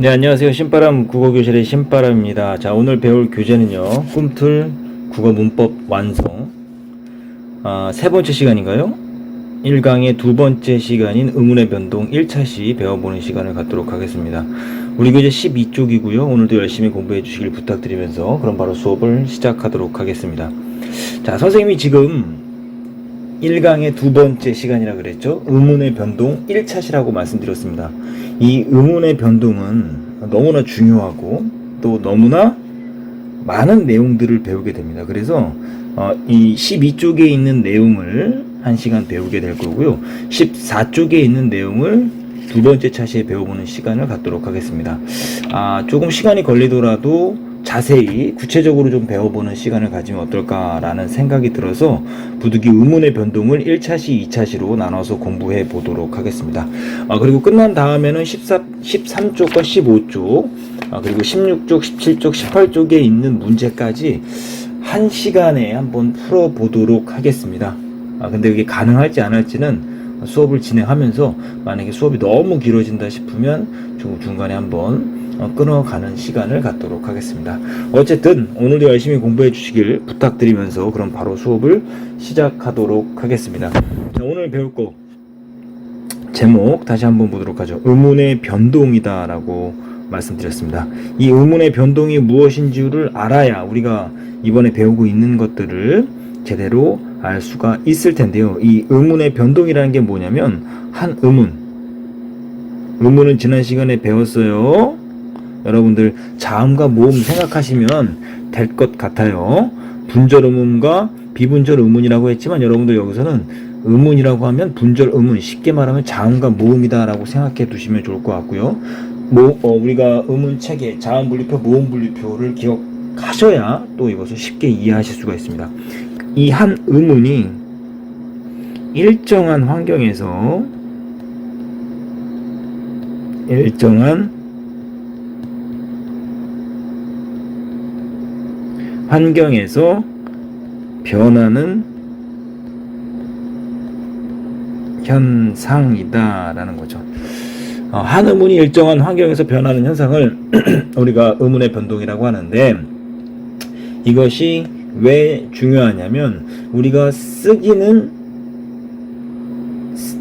네, 안녕하세요. 신바람 국어교실의 신바람입니다. 자, 오늘 배울 교재는요, 꿈틀 국어 문법 완성. 세 번째 시간인가요? 1강의 두 번째 시간인 의문의 변동 1차시 배워보는 시간을 갖도록 하겠습니다. 우리 교재 12쪽이고요. 오늘도 열심히 공부해 주시길 부탁드리면서 그럼 바로 수업을 시작하도록 하겠습니다. 자, 선생님이 지금 1강의 두 번째 시간이라 그랬죠. 의문의 변동 1차시라고 말씀드렸습니다. 이 의문의 변동은 너무나 중요하고 또 너무나 많은 내용들을 배우게 됩니다. 그래서 이 12쪽에 있는 내용을 1시간 배우게 될 거고요. 14쪽에 있는 내용을 두 번째 차시에 배워보는 시간을 갖도록 하겠습니다. 조금 시간이 걸리더라도 자세히 구체적으로 좀 배워보는 시간을 가지면 어떨까라는 생각이 들어서 부득이 의문의 변동을 1차시, 2차시로 나눠서 공부해 보도록 하겠습니다. 그리고 끝난 다음에는 13쪽과 15쪽, 그리고 16쪽, 17쪽, 18쪽에 있는 문제까지 1시간에 한번 풀어보도록 하겠습니다. 근데 그게 가능할지 안 할지는 수업을 진행하면서 만약에 수업이 너무 길어진다 싶으면 중간에 한번 끊어가는 시간을 갖도록 하겠습니다. 어쨌든 오늘도 열심히 공부해 주시길 부탁드리면서 그럼 바로 수업을 시작하도록 하겠습니다. 자, 오늘 배울 거 제목 다시 한번 보도록 하죠. 의문의 변동이다 라고 말씀드렸습니다. 이 의문의 변동이 무엇인지를 알아야 우리가 이번에 배우고 있는 것들을 제대로 알 수가 있을 텐데요. 이 의문의 변동이라는 게 뭐냐면 한 의문은 지난 시간에 배웠어요. 여러분들 자음과 모음 생각하시면 될 것 같아요. 분절 의문과 비분절 의문이라고 했지만 여러분들 여기서는 의문이라고 하면 분절 의문, 쉽게 말하면 자음과 모음이다 라고 생각해 두시면 좋을 것 같고요. 우리가 의문 체계, 자음 분류표, 모음 분류표를 기억하셔야 또 이것을 쉽게 이해하실 수가 있습니다. 이 한 의문이 일정한 환경에서 변하는 현상이다 라는 거죠. 한 의문이 일정한 환경에서 변하는 현상을 우리가 의문의 변동이라고 하는데, 이것이 왜 중요하냐면 우리가 쓰기는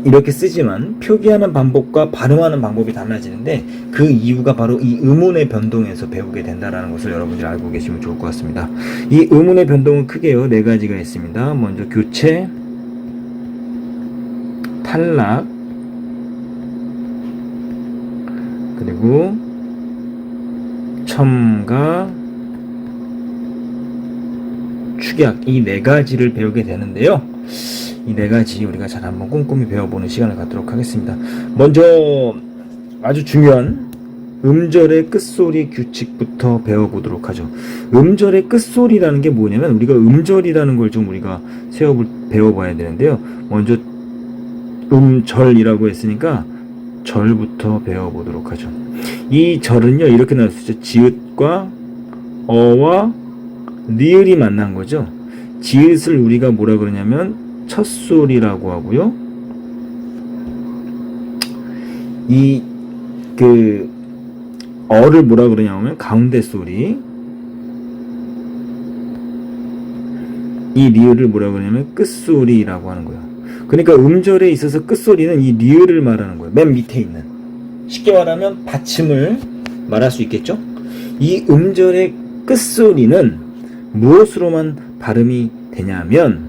이렇게 쓰지만 표기하는 방법과 발음하는 방법이 달라지는데 그 이유가 바로 이 의문의 변동에서 배우게 된다는 것을 여러분들이 알고 계시면 좋을 것 같습니다. 이 의문의 변동은 크게요 4가지가 있습니다. 먼저 교체, 탈락, 그리고 첨가, 축약, 이 4가지를 배우게 되는데요. 이 4가지 우리가 잘 한번 꼼꼼히 배워보는 시간을 갖도록 하겠습니다. 먼저 아주 중요한 음절의 끝소리 규칙부터 배워보도록 하죠. 음절의 끝소리라는 게 뭐냐면 우리가 음절이라는 걸 좀 우리가 배워봐야 되는데요. 먼저 음절이라고 했으니까 절부터 배워보도록 하죠. 이 절은요 이렇게 나올 수 있죠. 지읒과 어와 리을이 만난 거죠. 지읒을 우리가 뭐라 그러냐면 첫소리라고 하고요. 어를 뭐라 그러냐면 가운데 소리. 이 리을을 뭐라 그러냐면 끝소리라고 하는 거예요. 그러니까 음절에 있어서 끝소리는 이 리을을 말하는 거예요. 맨 밑에 있는. 쉽게 말하면 받침을 말할 수 있겠죠? 이 음절의 끝소리는 무엇으로만 발음이 되냐면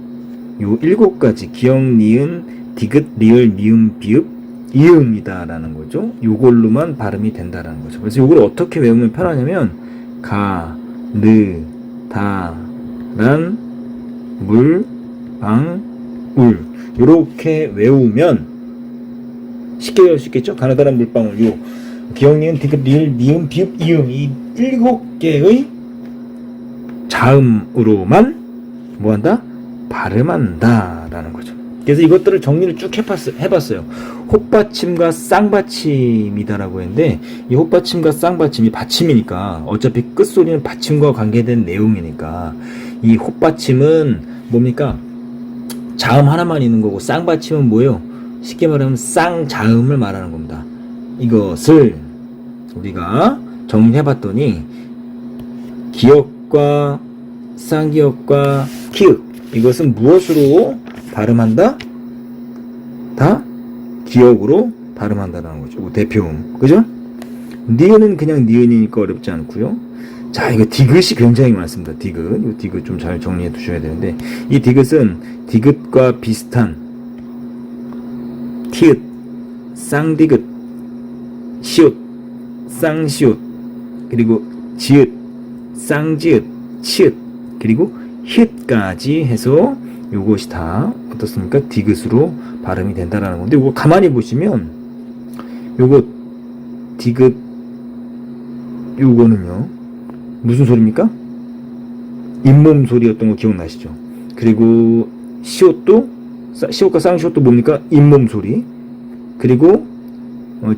요 7가지 기역, 니은, 디귿, 리을, 미음, 비읍, 이음이다 라는 거죠. 요걸로만 발음이 된다라는 거죠. 그래서 요걸 어떻게 외우면 편하냐면 가, 느, 다, 란, 물, 방, 울 요렇게 외우면 쉽게 외울 수 있겠죠. 가나다란 물방울, 요 기역, 니은, 디귿, 리을, 미음, 비읍, 이음 이 7개의 자음으로만 뭐한다? 발음한다 라는 거죠. 그래서 이것들을 정리를 쭉 해봤어요. 헛받침과 쌍받침이다 라고 했는데 이 헛받침과 쌍받침이 받침이니까 어차피 끝소리는 받침과 관계된 내용이니까 이 헛받침은 뭡니까? 자음 하나만 있는 거고 쌍받침은 뭐예요? 쉽게 말하면 쌍자음을 말하는 겁니다. 이것을 우리가 정리해봤더니 기역과 쌍기역과 키읔 이것은 무엇으로 발음한다? 다 기역으로 발음한다는 거죠. 대표음. 그죠? 니은은 그냥 니은이니까 어렵지 않고요. 자, 이거 디귿이 굉장히 많습니다. 디귿. 이 디귿 좀 잘 정리해 두셔야 되는데, 이 디귿은 디귿과 비슷한 티읕, 쌍디귿, 시옷, 쌍시옷, 그리고 지읒, 쌍지읒, 치읒, 그리고 힛까지 해서 요것이 다 어떻습니까? 디귿으로 발음이 된다라는 건데, 이거 가만히 보시면 요거 디귿 요거는요 무슨 소리입니까? 잇몸 소리였던 거 기억나시죠? 그리고 시옷도 시옷과 쌍시옷도 뭡니까? 잇몸 소리. 그리고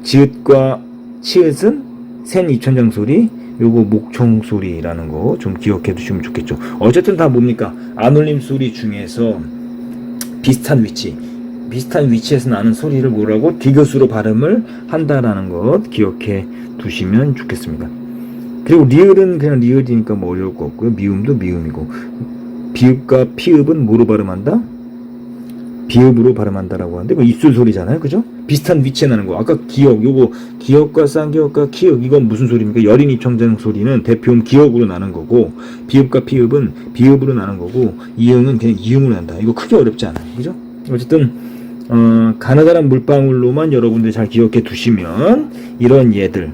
지읒과 치읒은 센 입천장 소리. 요거 목청 소리라는 거 좀 기억해 두시면 좋겠죠. 어쨌든 다 뭡니까? 안울림 소리 중에서 비슷한 위치에서 나는 소리를 뭐라고? 디귿으로 발음을 한다라는 것 기억해 두시면 좋겠습니다. 그리고 리을은 그냥 리을이니까 뭐 어려울 거 없고요. 미음도 미음이고, 비읍과 피읍은 뭐로 발음한다? 비읍으로 발음한다라고 하는데, 그 입술 소리잖아요. 그죠? 비슷한 위치에 나는 거. 아까 기역, 요거 기역과 쌍기역과 키읔, 이건 무슨 소리입니까? 여린 입천장 소리는 대표음 기역으로 나는 거고, 비읍과 피읍은 비읍으로 나는 거고, 이응은 그냥 이응으로 난다. 이거 크게 어렵지 않아요. 그죠? 어쨌든 가느다란 물방울로만 여러분들 잘 기억해 두시면 이런 예들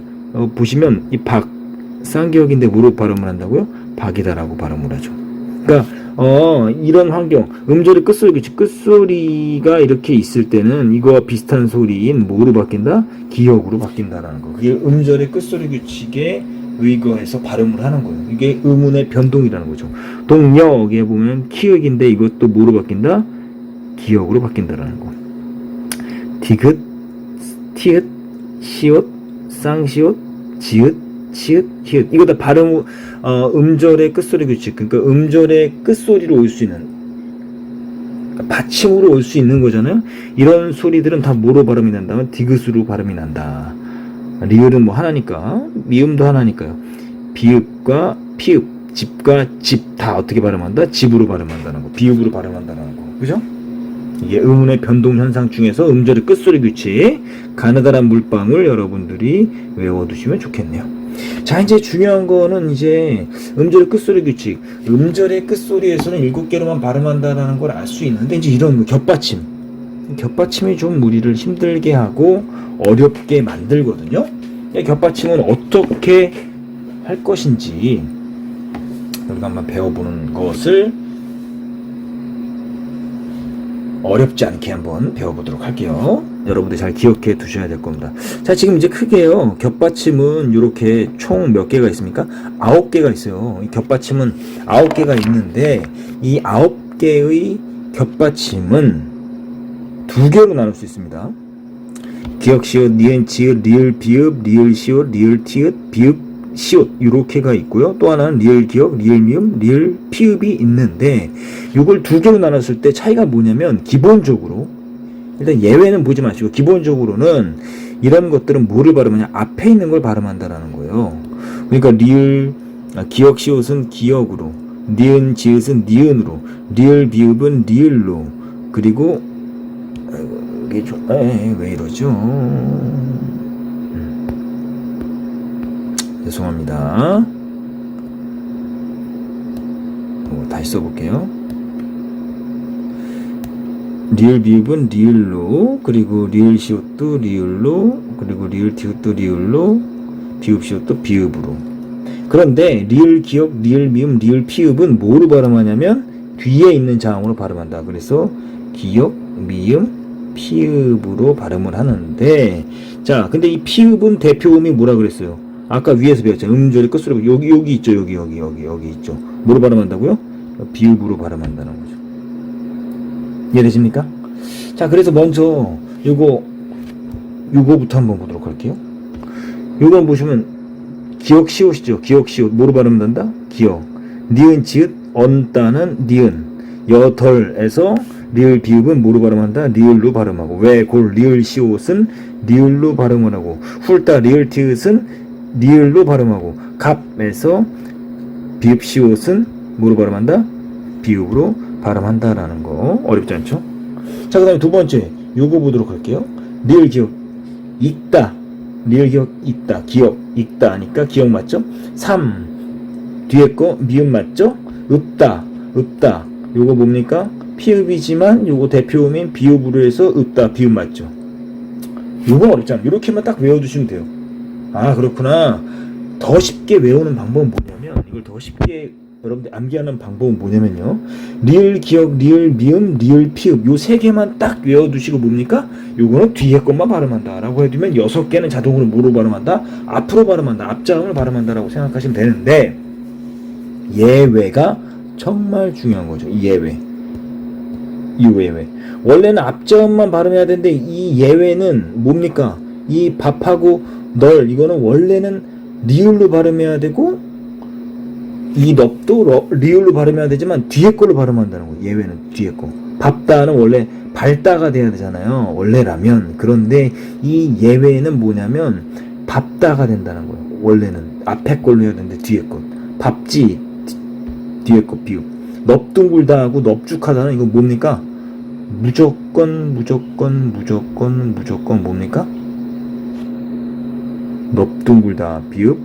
보시면 이 박 쌍기역인데 뭐로 발음을 한다고요? 박이다라고 발음을 하죠. 그러니까 이런 환경, 음절의 끝소리가 이렇게 있을 때는 이거와 비슷한 소리인 뭐로 바뀐다? 기역으로 바뀐다라는 거. 그게 음절의 끝소리 규칙에 의거해서 발음을 하는 거예요. 이게 음운의 변동이라는 거죠. 동역에 보면 키읔인데 이것도 뭐로 바뀐다? 기역으로 바뀐다라는 거. 디귿, 티읕, 시옷, 쌍시옷, 지읒, 치읒, 히읗. 이거 다 발음, 음절의 끝소리 규칙. 그러니까 음절의 끝소리로 올 수 있는, 그러니까 받침으로 올 수 있는 거잖아요. 이런 소리들은 다 뭐로 발음이 난다면 디귿으로 발음이 난다. 리을은 뭐 하나니까, 미음도 하나니까요. 비읍과 피읍, 집과 집 다 어떻게 발음한다? 집으로 발음한다는 거. 비읍으로 발음한다는 거. 그죠? 이게 음운의 변동 현상 중에서 음절의 끝소리 규칙, 가느다란 물방울 여러분들이 외워두시면 좋겠네요. 자, 이제 중요한 거는 이제 음절의 끝소리 규칙. 음절의 끝소리에서는 7개로만 발음한다라는 걸 알 수 있는데, 이제 이런 겹받침이 좀 우리를 힘들게 하고 어렵게 만들거든요. 겹받침은 어떻게 할 것인지 우리가 한번 배워보는 것을 어렵지 않게 한번 배워보도록 할게요. 여러분들 잘 기억해 두셔야 될 겁니다. 자, 지금 이제 크게요. 겹받침은 이렇게 총 몇 개가 있습니까? 9개가 있어요. 이 겹받침은 9개가 있는데, 이 9개의 겹받침은 2개로 나눌 수 있습니다. 기역, 시옷, 니은, 지읒, 리을, 비읍, 리을, 시옷, 리을, 티읒, 비읍, 시옷 이렇게가 있고요. 또 하나는 리을 기역, 리을 미음, 리을 피읍이 있는데, 이걸 2개로 나눴을 때 차이가 뭐냐면, 기본적으로 일단 예외는 보지 마시고 기본적으로는 이런 것들은 뭐를 발음하냐? 앞에 있는 걸 발음한다라는 거예요. 그러니까 기역 시옷은 기역으로, 니은 지읒은 니은으로, 리을 비읍은 리을로, 그리고 이게 좀 왜 이러죠? 죄송합니다. 다시 써볼게요. 리을 비읍은 리을로, 그리고 리을 시옷도 리을로, 그리고 리을 티읕도 리을로, 비읍 시옷도 비읍으로. 그런데 리을 기역, 리을 미음, 리을 피읍은 뭐로 발음하냐면 뒤에 있는 자음으로 발음한다. 그래서 기역, 미음, 피읍으로 발음을 하는데, 자, 근데 이 피읍은 대표음이 뭐라 그랬어요? 아까 위에서 배웠잖아요. 음절의 끝소리. 여기 있죠. 여기 있죠. 뭐로 발음한다고요? 비읍으로 발음한다는 거죠. 이해되십니까? 자, 그래서 먼저 요거부터 한번 보도록 할게요. 요거 보시면 기역 시옷이죠. 기역 시옷 뭐로 발음한다? 기역. 니은 지읒 언따는 니은. 여덜에서 리을 비읍은 뭐로 발음한다? 리을로 발음하고, 왜 골 리을 시옷은 리을로 발음을 하고, 훌따 리을 티읒은 리을로 발음하고 갑에서 비읍 시옷은 뭐로 발음한다? 비읍으로 발음한다라는 거 어렵지 않죠? 자, 그 다음에 두 번째 요거 보도록 할게요. 리을 기억 있다. 리을 기억 있다. 기억 있다 하니까 기억 맞죠? 3 뒤에 거 미음 맞죠? 읍다. 읍다. 요거 뭡니까? 피읍이지만 요거 대표음인 비읍으로 해서 읍다. 비읍 맞죠? 요거 어렵잖아. 요렇게만 딱 외워두시면 돼요. 아, 그렇구나. 더 쉽게 외우는 방법은 뭐냐면, 이걸 더 쉽게 여러분들 암기하는 방법은 뭐냐면요, 리을 기억, 리을 미음, 리을 피읍 요 세 개만 딱 외워두시고 뭡니까? 요거는 뒤에 것만 발음한다 라고 해두면 6개는 자동으로 뭐로 발음한다? 앞으로 발음한다. 앞자음을 발음한다 라고 생각하시면 되는데, 예외가 정말 중요한 거죠. 이 예외. 이 예외. 원래는 앞자음만 발음해야 되는데 이 예외는 뭡니까? 이 밥하고 널 이거는 원래는 리을로 발음해야 되고 이 넙도 리을로 발음해야 되지만 뒤에 걸로 발음한다는 거예요. 예외는 뒤에 거. 밥다는 원래 발다가 돼야 되잖아요. 원래라면. 그런데 이 예외는 뭐냐면 밥다가 된다는 거예요. 원래는 앞에 걸로 해야 되는데 뒤에 것. 밥지 뒤에 거 비읍. 넙둥굴다하고 넙죽하다는 이거 뭡니까? 무조건 뭡니까? 넙둥굴다 비읍,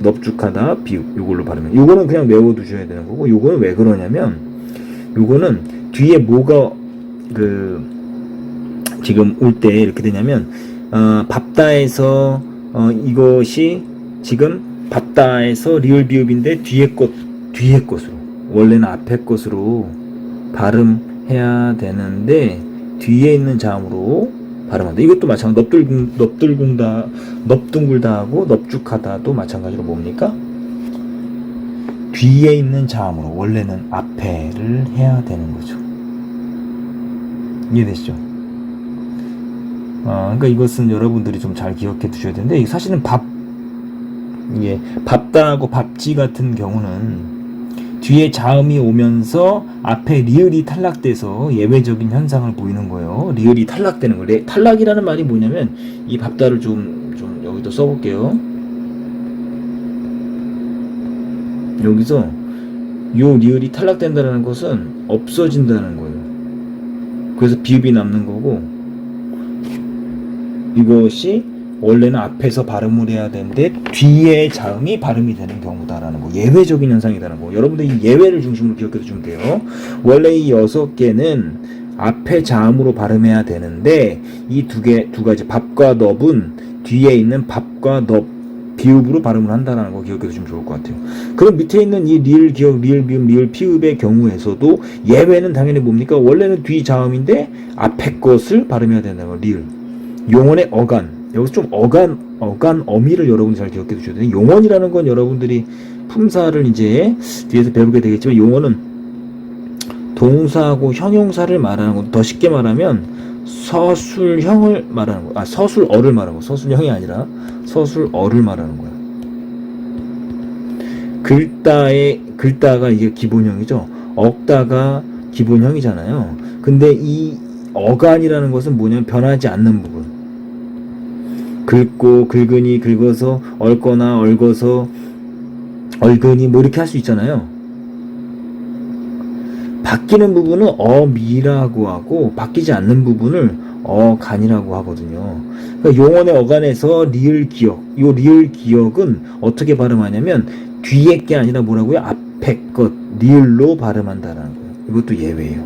넙죽하다 비읍. 요걸로 발음해. 요거는 그냥 외워두셔야 되는 거고, 요거는 왜 그러냐면 요거는 뒤에 뭐가 지금 올 때 이렇게 되냐면 밥다에서 이것이 지금 밥다에서 리을 비읍인데 뒤에 것으로 원래는 앞에 것으로 발음해야 되는데 뒤에 있는 자음으로 발음한다. 이것도 마찬가지. 넙둥굴다하고 넙죽하다도 마찬가지로 뭡니까? 뒤에 있는 자음으로 원래는 앞에를 해야 되는 거죠. 이해되시죠? 그러니까 이것은 여러분들이 좀 잘 기억해 두셔야 되는데, 사실은 밥다하고 밥지 같은 경우는 뒤에 자음이 오면서 앞에 리을이 탈락돼서 예외적인 현상을 보이는 거예요. 리을이 탈락되는 거예요. 탈락이라는 말이 뭐냐면, 이 밥다를 좀 여기도 써볼게요. 여기서 요 리을이 탈락된다는 것은 없어진다는 거예요. 그래서 비읍이 남는 거고, 이것이 원래는 앞에서 발음을 해야 되는데 뒤에 자음이 발음이 되는 경우다라는 거. 예외적인 현상이라는 거. 여러분들 이 예외를 중심으로 기억해 두시면 돼요. 원래 이 6개는 앞에 자음으로 발음해야 되는데 이 두 가지 밥과 넙은 뒤에 있는 밥과 넙 비읍으로 발음을 한다는 거 기억해 두시면 좋을 것 같아요. 그럼 밑에 있는 이 리을 기억, 리을 비읍, 리을 피읍의 경우에서도 예외는 당연히 뭡니까? 원래는 뒤 자음인데 앞에 것을 발음해야 된다는 거. 리을. 용언의 어간. 여기서 좀 어간 어미를 여러분이 잘 기억해 두셔야 돼요. 용언이라는 건 여러분들이 품사를 이제 뒤에서 배우게 되겠지만, 용언은 동사하고 형용사를 말하는 거. 더 쉽게 말하면 서술형을 말하는 거. 서술어를 말하는 거. 서술형이 아니라 서술어를 말하는 거야. 글다가 이게 기본형이죠. 억다가 기본형이잖아요. 근데 이 어간이라는 것은 뭐냐면 변하지 않는 부분. 긁고, 긁으니, 긁어서, 얽거나, 얽어서, 얽으니, 뭐 이렇게 할 수 있잖아요. 바뀌는 부분은 어미라고 하고, 바뀌지 않는 부분을 어간이라고 하거든요. 그러니까 용언의 어간에서 리을 기억, 요 리을 기억은 어떻게 발음하냐면 뒤에 게 아니라 뭐라고요? 앞에 것, 리을로 발음한다라는 거예요. 이것도 예외예요.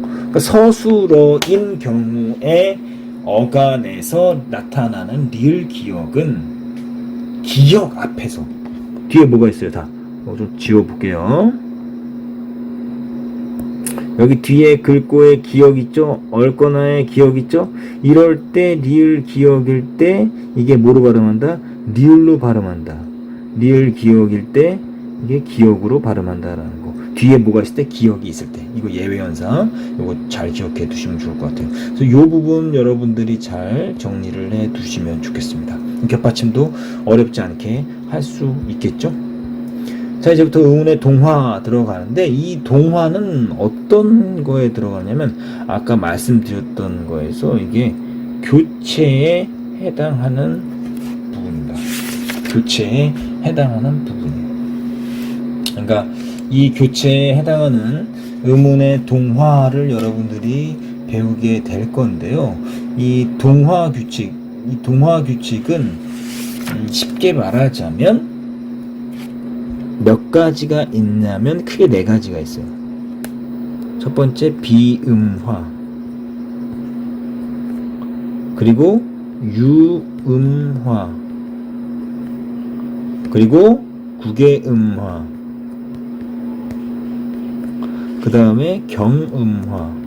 그러니까 서술어인 경우에 어간에서 나타나는 리을 기억은 기억 앞에서, 뒤에 뭐가 있어요? 다 좀 지워볼게요. 여기 뒤에 긁고의 기억 있죠? 얽거나의 기억 있죠? 이럴 때 리을 기억일 때 이게 뭐로 발음한다? 리을로 발음한다. 리을 기억일 때 이게 기억으로 발음한다라는 거. 뒤에 뭐가 있을 때? 기억이 있을 때. 이거 예외 현상. 이거 잘 기억해 두시면 좋을 것 같아요. 그래서 이 부분 여러분들이 잘 정리를 해 두시면 좋겠습니다. 겹받침도 어렵지 않게 할 수 있겠죠? 자, 이제부터 의문의 동화 들어가는데, 이 동화는 어떤 거에 들어가냐면 아까 말씀드렸던 거에서 이게 교체에 해당하는 부분입니다. 교체에 해당하는 부분이에요. 그러니까 이 교체에 해당하는 음운의 동화를 여러분들이 배우게 될 건데요. 이 동화 규칙은 쉽게 말하자면 몇 가지가 있냐면 크게 네 가지가 있어요. 첫 번째 비음화, 그리고 유음화, 그리고 구개음화, 그 다음에 경음화.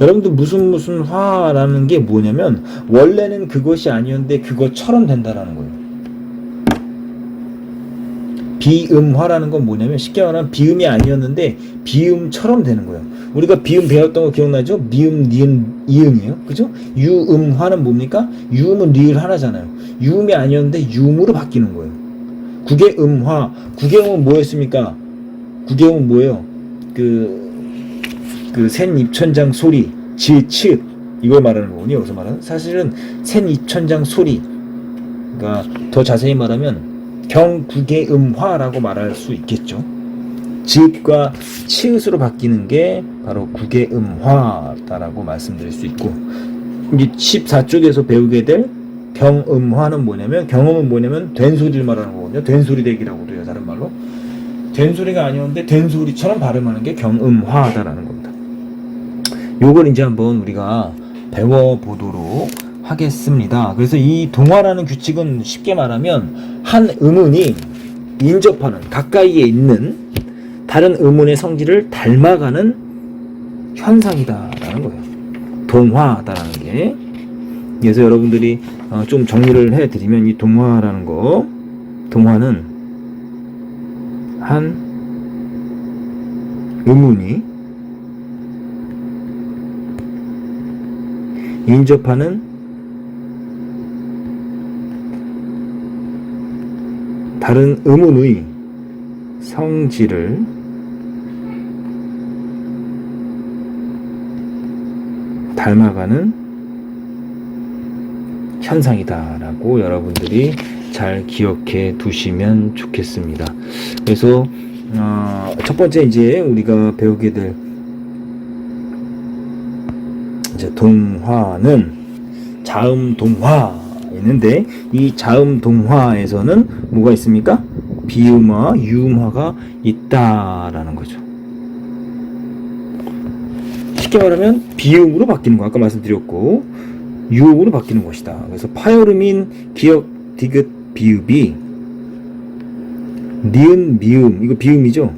여러분들 무슨 화라는 게 뭐냐면 원래는 그것이 아니었는데 그것처럼 된다라는 거예요. 비음화라는 건 뭐냐면 쉽게 말하면 비음이 아니었는데 비음처럼 되는 거예요. 우리가 비음 배웠던 거 기억나죠? 미음, 니은, 이음이에요. 그죠? 유음화는 뭡니까? 유음은 리을 하나잖아요. 유음이 아니었는데 유음으로 바뀌는 거예요. 구개음화. 구개음은 뭐였습니까? 구개음은 뭐예요? 센 입천장 소리, 질읒, 이걸 말하는 거군요. 여기서 말하는 사실은 센 입천장 소리. 그러니까 더 자세히 말하면 경구개음화라고 말할 수 있겠죠. 지읒과 치읒으로 바뀌는 게 바로 구개음화다라고 말씀드릴 수 있고, 이제 14쪽에서 배우게 될 경음화는 뭐냐면, 경음은 뭐냐면 된소리를 말하는 거거든요. 된소리대기라고도 해요. 다른 말로 된소리가 아니었는데 된소리처럼 발음하는 게 경음화다라는 겁니다. 요걸 이제 한번 우리가 배워보도록 하겠습니다. 그래서 이 동화라는 규칙은 쉽게 말하면 한 음운이 인접하는, 가까이에 있는 다른 음운의 성질을 닮아가는 현상이다라는 거예요. 동화다라는 게. 그래서 여러분들이 좀 정리를 해드리면, 이 동화라는 거, 동화는 한 음운이 인접하는 다른 음운의 성질을 닮아가는 현상이다라고 여러분들이 잘 기억해 두시면 좋겠습니다. 그래서 첫 번째 이제 우리가 배우게 될 이제 동화는 자음 동화 있는데, 이 자음 동화에서는 뭐가 있습니까? 비음화, 유음화가 있다라는 거죠. 쉽게 말하면 비음으로 바뀌는 거, 아까 말씀드렸고, 유음으로 바뀌는 것이다. 그래서 파열음인 기역, 디귿, 비읍이 니은, 미음, 이거 비음이죠?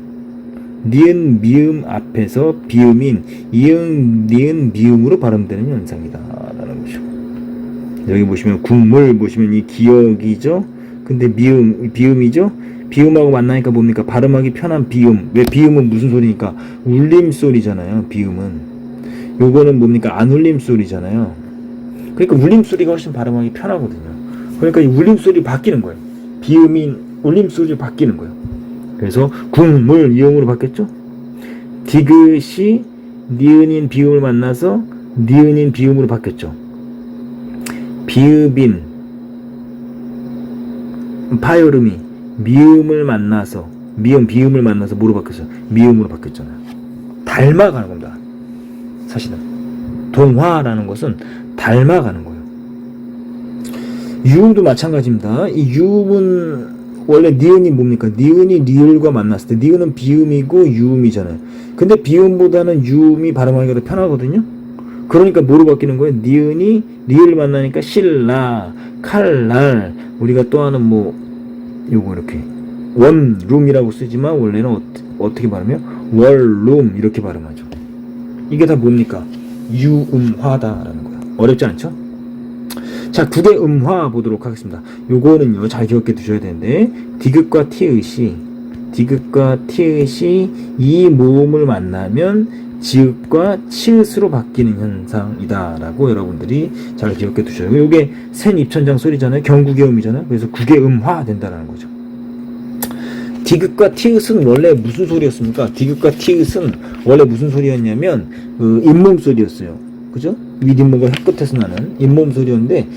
니은, 미음 앞에서 비음인 이응, 니은, 미음으로 발음되는 현상이다 라는 거죠. 여기 보시면 국물 보시면 이 기역이죠? 근데 미음, 비음이죠? 비음하고 만나니까 뭡니까? 발음하기 편한 비음. 왜 비음은 무슨 소리니까? 울림소리잖아요. 비음은. 요거는 뭡니까? 안 울림소리잖아요. 그러니까 울림소리가 훨씬 발음하기 편하거든요. 그러니까 이 울림소리 바뀌는 거예요. 비음인 울림소리 바뀌는 거예요. 그래서 국물, 이음으로 바뀌었죠? 디귿이 니은인 비음을 만나서 니은인 비음으로 바뀌었죠. 비읍인 파열음이 미음을 만나서, 비음을 만나서 뭐로 바뀌었어요? 미음으로 바뀌었잖아요. 닮아가는 겁니다. 사실은 동화라는 것은 닮아가는 거예요. 유음도 마찬가지입니다. 이 유음은 원래 니은이 뭡니까? 니은이 리을과 만났을 때 니은은 비음이고 유음이잖아요. 근데 비음보다는 유음이 발음하기가 더 편하거든요. 그러니까 뭐로 바뀌는 거예요? 니은이 리을 만나니까 신라, 칼날, 우리가 또 하는 뭐 요거 이렇게 원룸이라고 쓰지만 원래는 어떻게 발음해요? 월룸 이렇게 발음하죠. 이게 다 뭡니까? 유음화다라는 거예요. 어렵지 않죠? 자, 구개음화 보도록 하겠습니다. 요거는요, 잘 기억해 두셔야 되는데, 디귿과 티읕이 이 모음을 만나면 지읒과 치읒으로 바뀌는 현상이다라고 여러분들이 잘 기억해 두셔야 돼요. 요게 센 입천장 소리잖아요. 경구개음이잖아요. 그래서 구개음화 된다는 거죠. 디귿과 티읕은 원래 무슨 소리였습니까? 디귿과 티읕은 원래 무슨 소리였냐면 잇몸 소리였어요. 그죠? 윗잇몸과 혀끝에서 나는 잇몸 소리였는데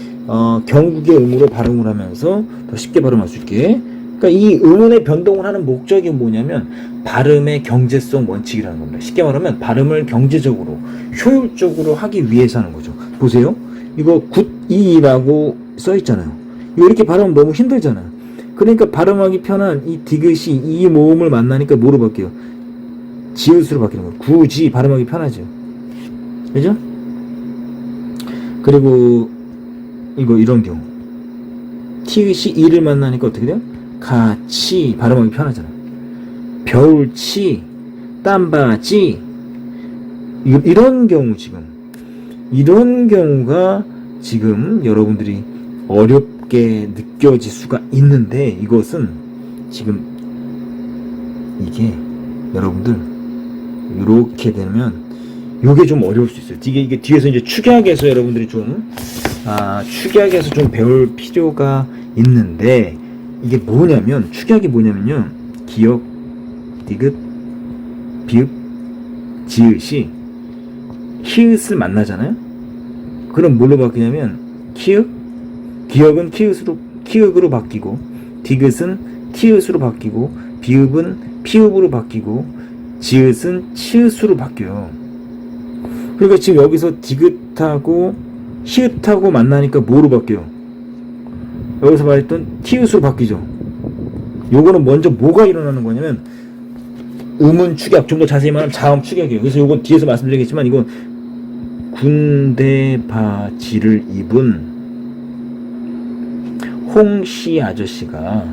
경국의 음으로 발음을 하면서 더 쉽게 발음할 수 있게. 그러니까 이 음운의 변동을 하는 목적이 뭐냐면 발음의 경제성 원칙이라는 겁니다. 쉽게 말하면 발음을 경제적으로 효율적으로 하기 위해서 하는 거죠. 보세요. 이거 굿이라고 써 있잖아요. 이거 이렇게 발음하면 너무 힘들잖아요. 그러니까 발음하기 편한 이 디귿이 이 모음을 만나니까 뭐로 바뀌어요? 지읒으로 바뀌는 거예요. 굳이 발음하기 편하죠. 그죠? 그리고 이거 이런 경우 티읕이 이를 만나니까 어떻게 돼요? 같이 발음하기 편하잖아요. 겨울치, 땀바지 이런 경우 이런 경우가 지금 여러분들이 어렵게 느껴질 수가 있는데 이것은 지금 이게 여러분들 이렇게 되면 이게 좀 어려울 수 있어요. 이게 뒤에서 이제 축약해서 여러분들이 축약해서 좀 배울 필요가 있는데 이게 뭐냐면 축약이 뭐냐면요. 기역, 디귿, 비읍, 지읒이 히읗을 만나잖아요. 그럼 뭘로 바뀌냐면 기역은 키읔으로 바뀌고 디귿은 티읕으로 바뀌고 비읍은 피읍으로 바뀌고 지읒은 치읒으로 바뀌어요. 그러니까 지금 여기서 디귿하고 히읗하고 만나니까 뭐로 바뀌어요? 여기서 말했던 티읕으로 바뀌죠. 요거는 먼저 뭐가 일어나는 거냐면 음운 축약, 좀 더 자세히 말하면 자음 축약이에요. 그래서 요건 뒤에서 말씀드리겠지만 이건 군대 바지를 입은 홍씨 아저씨가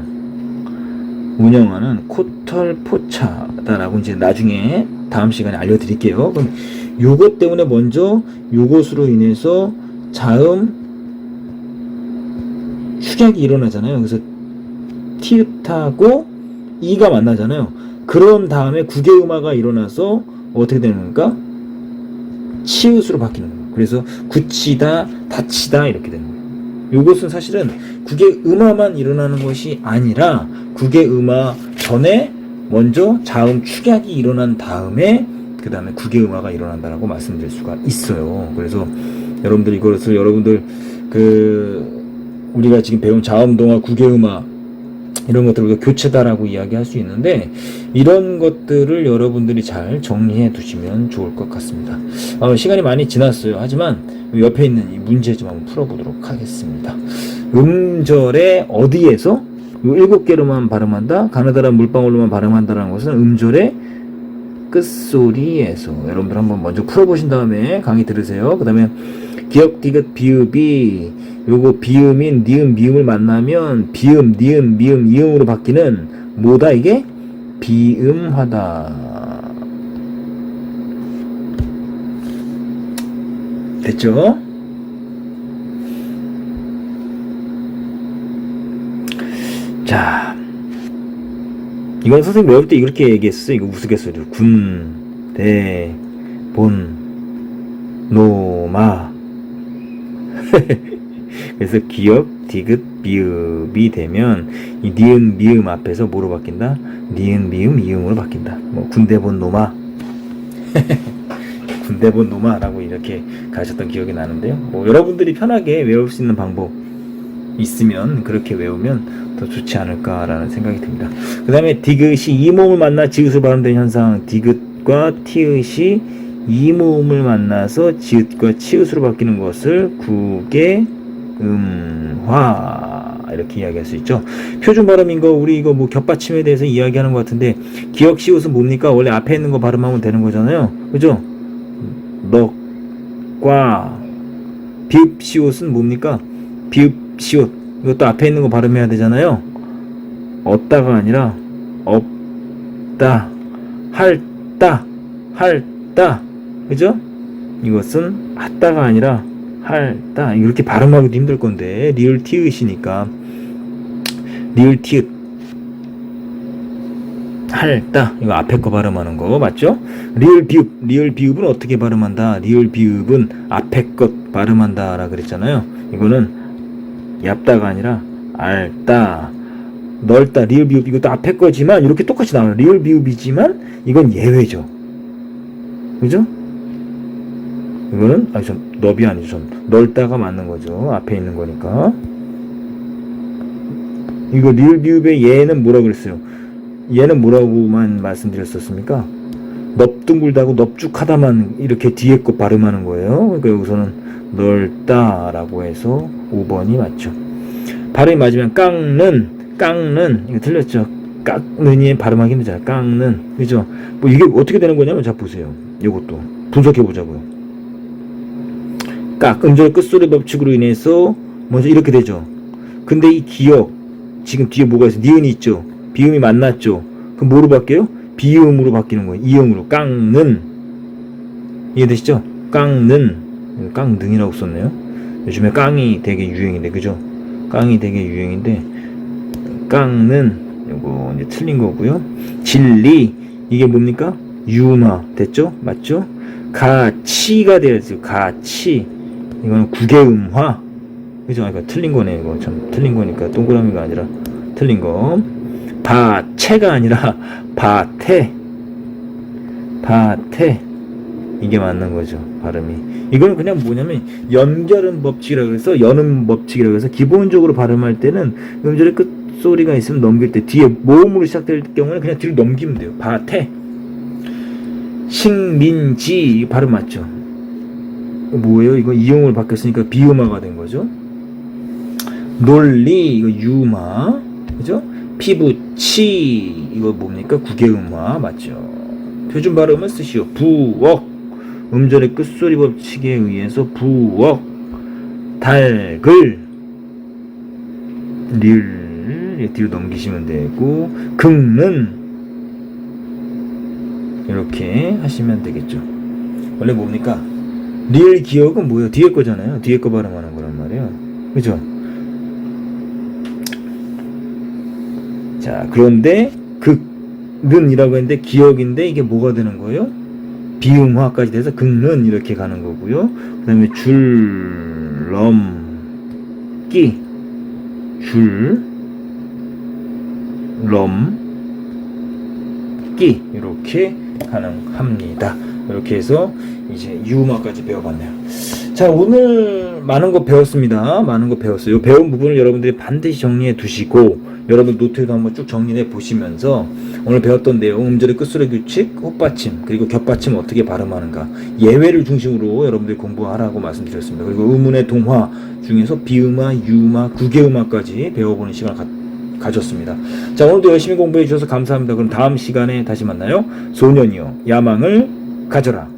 운영하는 코털 포차다라고 이제 나중에 다음 시간에 알려드릴게요. 그럼 요것 때문에 먼저 요것으로 인해서 자음 축약이 일어나잖아요. 그래서 티읕하고 이가 만나잖아요. 그런 다음에 국외음화가 일어나서 어떻게 되는 겁니까? 치읒으로 바뀌는 거예요. 그래서 굳히다, 닫히다 이렇게 되는 거예요. 이것은 사실은 국외음화만 일어나는 것이 아니라 국외음화 전에 먼저 자음 축약이 일어난 다음에 그 다음에 국외음화가 일어난다라고 말씀드릴 수가 있어요. 그래서 여러분들 이것을 우리가 지금 배운 자음동화, 국외음화 이런 것들을 교체다라고 이야기할 수 있는데 이런 것들을 여러분들이 잘 정리해 두시면 좋을 것 같습니다. 시간이 많이 지났어요. 하지만 옆에 있는 이 문제 좀 한번 풀어보도록 하겠습니다. 음절의 어디에서 7개로만 발음한다, 가느다란 물방울로만 발음한다라는 것은 음절의 끝소리에서 여러분들 한번 먼저 풀어보신 다음에 강의 들으세요. 그 다음에 기역, 디귿, 비읍이 요거 비음인 니은, 미음을 만나면 비음, 니은, 미음, 이음으로 바뀌는 뭐다 이게? 비음하다. 됐죠? 자, 이건 선생님 외울 때 이렇게 얘기했어요. 이거 우스갯소리로 군, 대, 본, 노마. 그래서 기역, 디귿, 비읍이 되면 이 니은, 미음 앞에서 뭐로 바뀐다? 니은, 미음, 이음으로 바뀐다. 뭐 군대 본 노마, 군대 본 노마라고 이렇게 가르쳤던 기억이 나는데요. 뭐 여러분들이 편하게 외울 수 있는 방법 있으면 그렇게 외우면 더 좋지 않을까라는 생각이 듭니다. 그 다음에 디귿이 이모음을 만나 지읒으로 발음되는 현상, 디귿과 티읒이 이모음을 만나서 지읒과 치읒으로 바뀌는 것을 국외음화 이렇게 이야기할 수 있죠. 표준 발음인 거 우리 이거 뭐 겹받침에 대해서 이야기하는 것 같은데 기역 시옷은 뭡니까? 원래 앞에 있는 거 발음하면 되는 거잖아요. 그죠? 넉과 비읍 시옷은 뭡니까? 비읍 시옷 이것도 앞에 있는 거 발음해야 되잖아요. 없다가 아니라 없다, 할다, 할다, 그죠? 이것은 has다가 아니라 할다. 이렇게 발음하기도 힘들 건데 리을 티읕이니까 리을 티읕 할다 이거 앞에 거 발음하는 거 맞죠? 리을 비읍은 어떻게 발음한다? 리을 비읍은 앞에 것 발음한다라 그랬잖아요. 이거는 얇다가 아니라 알다, 넓다. 리을 비읍 이것도 앞에 거지만 이렇게 똑같이 나와요. 리을 비읍이지만 이건 예외죠. 그죠? 이거는 넙이 아니죠. 넓다가 맞는 거죠. 앞에 있는 거니까. 이거 리을 비읍의 얘는 뭐라 그랬어요? 얘는 뭐라고만 말씀드렸었습니까? 넙둥글다고 넙죽하다만 이렇게 뒤에 거 발음하는 거예요. 그러니까 여기서는 넓다라고 해서 5번이 맞죠. 발음이 맞으면 깡는 이거 틀렸죠. 깡는이 발음하기 힘들잖아요. 깡는, 그죠? 뭐 이게 어떻게 되는 거냐면 자 보세요. 이것도 분석해 보자고요. 음절의 끝소리 법칙으로 인해서 먼저 이렇게 되죠. 근데 이 기역 지금 뒤에 뭐가 있어? 니은이 있죠. 비음이 만났죠. 그럼 뭐로 바뀌어요? 비음으로 바뀌는 거예요. 이음으로 깡는. 이해되시죠? 깡능이라고 썼네요. 요즘에 깡이 되게 유행인데, 그죠? 깡이 되게 유행인데 깡는 요거 이제 틀린 거고요. 진리 이게 뭡니까? 유마 됐죠? 맞죠? 가치가 돼야죠. 가치 이거는 구개음화 그죠? 그러니까 틀린 거네. 이거 참 틀린 거니까 동그라미가 아니라 틀린 거. 바채가 아니라 바태 이게 맞는 거죠. 발음이. 이거는 그냥 뭐냐면 연결음 법칙이라고 해서 연음 법칙이라고 해서 기본적으로 발음할 때는 음절의 끝소리가 있으면 넘길 때 뒤에 모음으로 시작될 경우는 그냥 뒤로 넘기면 돼요. 바태 식민지 발음 맞죠? 뭐예요? 이거 이음으로 바뀌었으니까 비음화가 된 거죠. 논리 이거 유마 그죠? 피부치 이거 뭡니까? 구개음화 맞죠? 표준 발음은 쓰시오. 부엌 음절의 끝소리 법칙에 의해서 부엌 달글 리을 뒤로 넘기시면 되고 긁는 이렇게 하시면 되겠죠. 원래 뭡니까? 리을 기억은 뭐예요? 뒤에 거잖아요. 뒤에 거 발음하는 거란 말이에요. 그죠? 자, 그런데 긁는이라고 했는데 기억인데 이게 뭐가 되는 거예요? 비음화까지 돼서 긁는 이렇게 가는 거고요. 그 다음에 줄넘기 줄넘기 이렇게 가능합니다. 이렇게 해서 이제 유음화까지 배워봤네요. 자, 오늘 많은 거 배웠습니다. 많은 거 배웠어요. 배운 부분을 여러분들이 반드시 정리해 두시고 여러분 노트에도 한번 쭉 정리해 보시면서 오늘 배웠던 내용, 음절의 끝소리 규칙, 헛받침, 그리고 겹받침 어떻게 발음하는가 예외를 중심으로 여러분들이 공부하라고 말씀드렸습니다. 그리고 의문의 동화 중에서 비음화, 유음화, 구개음화까지 배워보는 시간을 가졌습니다. 자, 오늘도 열심히 공부해 주셔서 감사합니다. 그럼 다음 시간에 다시 만나요. 소년이여 야망을 가져라.